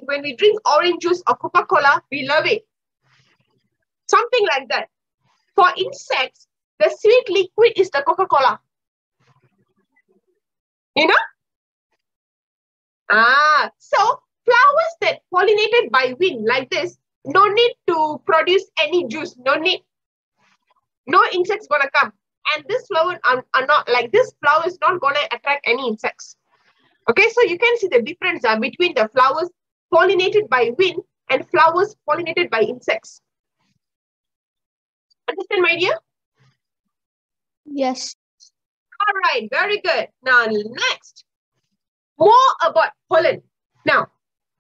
when we drink orange juice or Coca-Cola, we love it. Something like that. For insects, the sweet liquid is the Coca-Cola. You know? So flowers that pollinated by wind like this, no need to produce any juice. No need. No insects gonna come. And this flower are not like this flower is not gonna attract any insects. Okay, so you can see the difference between the flowers pollinated by wind and flowers pollinated by insects. Understand, my dear? Yes. All right, very good. Now, next, more about pollen. Now,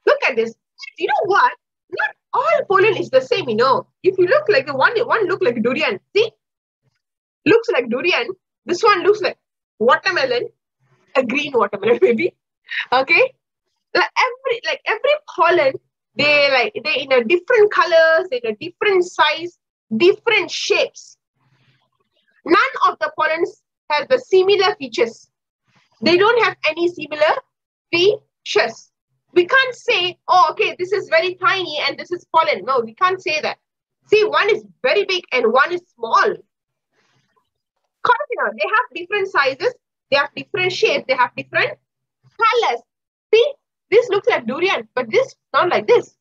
look at this. You know what? Not all pollen is the same, you know. If you look like one look like durian. See? Looks like durian. This one looks like watermelon, a green watermelon maybe. Okay? Like every pollen, they in a different colors, in a different size, different shapes. None of the pollens have the similar features. They don't have any similar features. We can't say, oh, okay, this is very tiny and this is pollen. No, we can't say that. See, one is very big and one is small. You know, they have different sizes, they have different shapes, they have different colors. See, this looks like durian, but this not like this.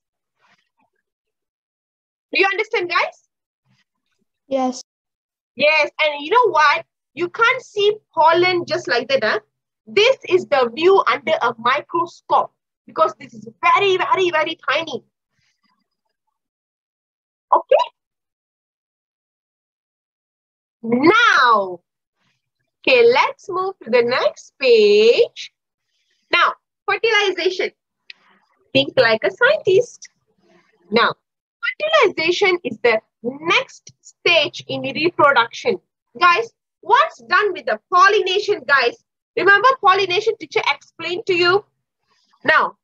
Do you understand, guys? Yes. Yes, and you know what? You can't see pollen just like that. Huh? This is the view under a microscope because this is very, very, very tiny. Okay? Now, okay, let's move to the next page. Now, fertilization. Think like a scientist. Now, fertilization is the next stage in reproduction. Guys, what's done with the pollination, guys? Remember pollination teacher explained to you? Now,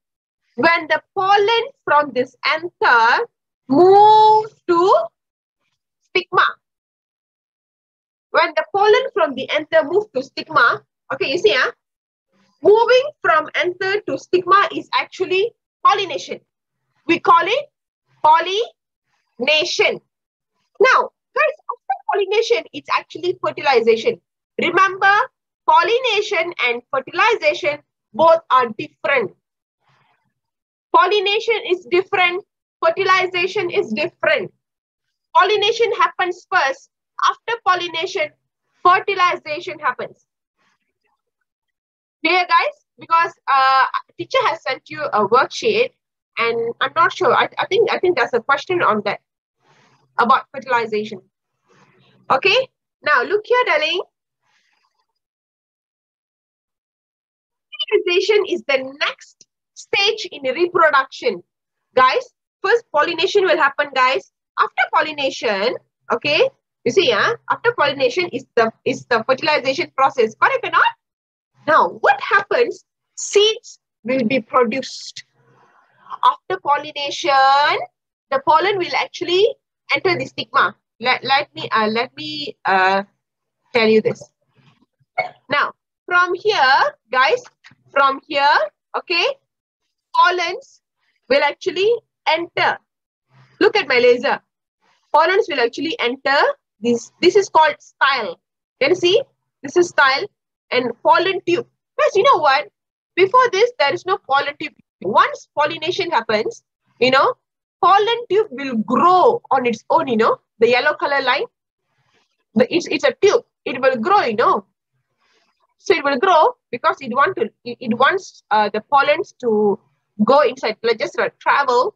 when the pollen from this anther moves to stigma, when the pollen from the anther moves to stigma, okay, you see, moving from anther to stigma is actually pollination. We call it pollination. Now, guys, after pollination, it's actually fertilization. Remember, pollination and fertilization both are different. Pollination is different. Fertilization is different. Pollination happens first. After pollination, fertilization happens. Clear, guys? Because teacher has sent you a worksheet, and I'm not sure. I think there's a question on that about fertilization. Okay. Now look here, darling. Fertilization is the next stage in reproduction. Guys, first pollination will happen, guys. After pollination, okay, you see, after pollination is the fertilization process. Correct or not? Now, what happens? Seeds will be produced. After pollination, the pollen will actually enter the stigma. Let me tell you this. Now, from here, guys, from here, okay, pollens will actually enter. Look at my laser. Pollens will actually enter this. This is called style. Can you see? This is style and pollen tube. Guys, you know what? Before this, there is no pollen tube. Once pollination happens, you know, pollen tube will grow on its own, you know, the yellow color line. It's a tube. It will grow, you know. So it will grow because it wants the pollens to go inside. Let's just travel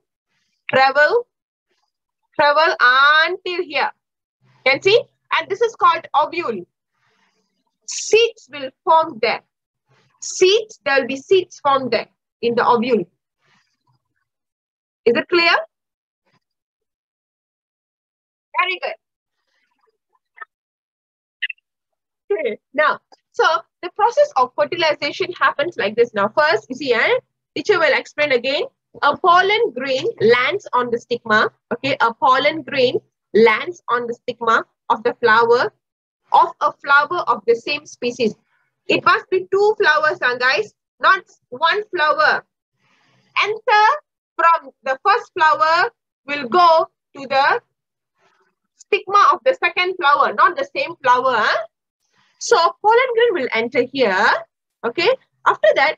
until here. Can see? And this is called ovule. Seeds will form there. Seeds, there will be seeds formed there in the ovule. Is it clear? Very good. Okay. Now, so the process of fertilization happens like this. Now, first, you see, teacher will explain again. A pollen grain lands on the stigma. Okay, a pollen grain lands on the stigma of the flower of a flower of the same species. It must be two flowers, guys, not one flower. Anther flower will go to the stigma of the second flower, not the same flower. Huh? So pollen grain will enter here. Okay. After that,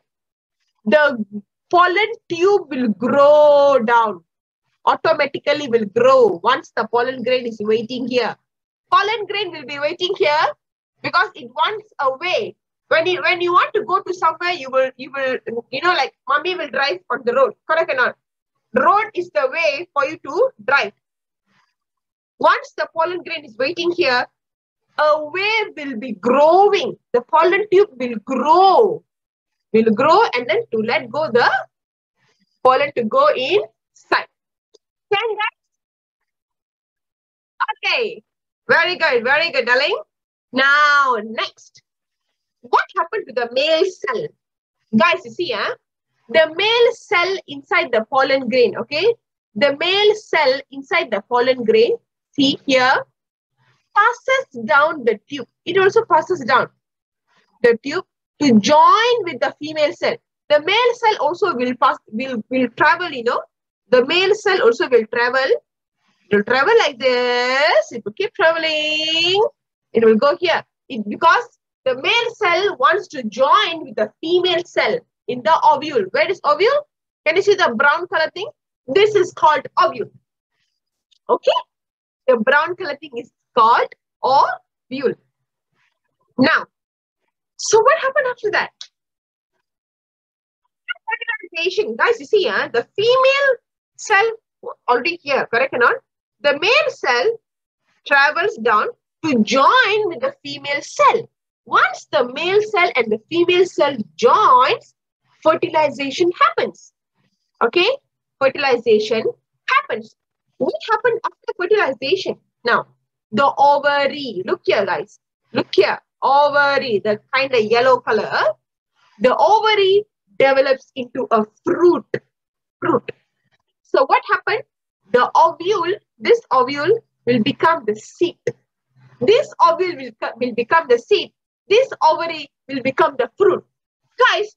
the pollen tube will grow down. Automatically will grow once the pollen grain is waiting here. Pollen grain will be waiting here because it wants a way. When you want to go to somewhere, you will like mommy will drive on the road. Correct or not? Road is the way for you to drive. Once the pollen grain is waiting here, a wave will be growing. The pollen tube will grow, and then to let go the pollen to go inside. Can guys? Okay. Very good, darling. Now, next. What happened to the male cell? Guys, you see, the male cell inside the pollen grain, okay? The male cell inside the pollen grain, see here, passes down the tube. It also passes down the tube to join with the female cell. The male cell also will travel, The male cell also will travel. It will travel like this. It will keep traveling. It will go here. Because the male cell wants to join with the female cell in the ovule. Where is ovule? Can you see the brown color thing? This is called ovule. Okay? The brown color thing is called ovule. Now, so what happened after that? Fertilization. Guys, you see, the female cell already here, correct or not? The male cell travels down to join with the female cell. Once the male cell and the female cell joins, fertilization happens. Okay? Fertilization happens. What happened after fertilization? Now, the ovary. Look here, guys. Look here. Ovary, the kind of yellow color. The ovary develops into a fruit. So what happened? The ovule, this ovule will become the seed. This ovule will become the seed. This ovary will become the fruit. Guys,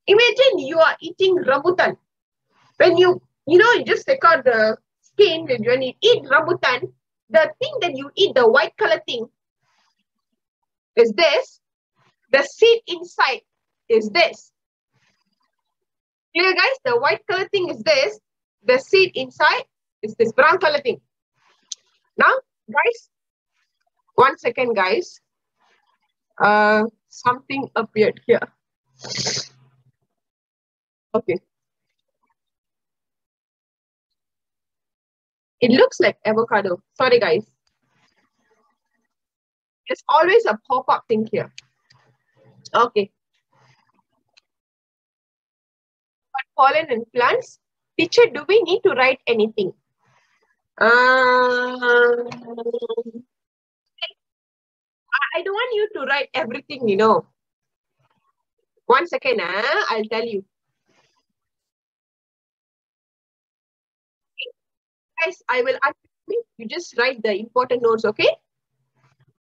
imagine you are eating rambutan. When you just take out the skin, when you eat rambutan, the thing that you eat, the white color thing, is this. The seed inside is this. Clear, guys? The white color thing is this. The seed inside is this brown color thing. Now, guys, 1 second, guys. Something appeared here. Okay. It looks like avocado. Sorry, guys. There's always a pop-up thing here. Okay. But pollen and plants. Teacher, do we need to write anything? I don't want you to write everything, 1 second, I'll tell you. Guys, I will ask you just write the important notes, okay?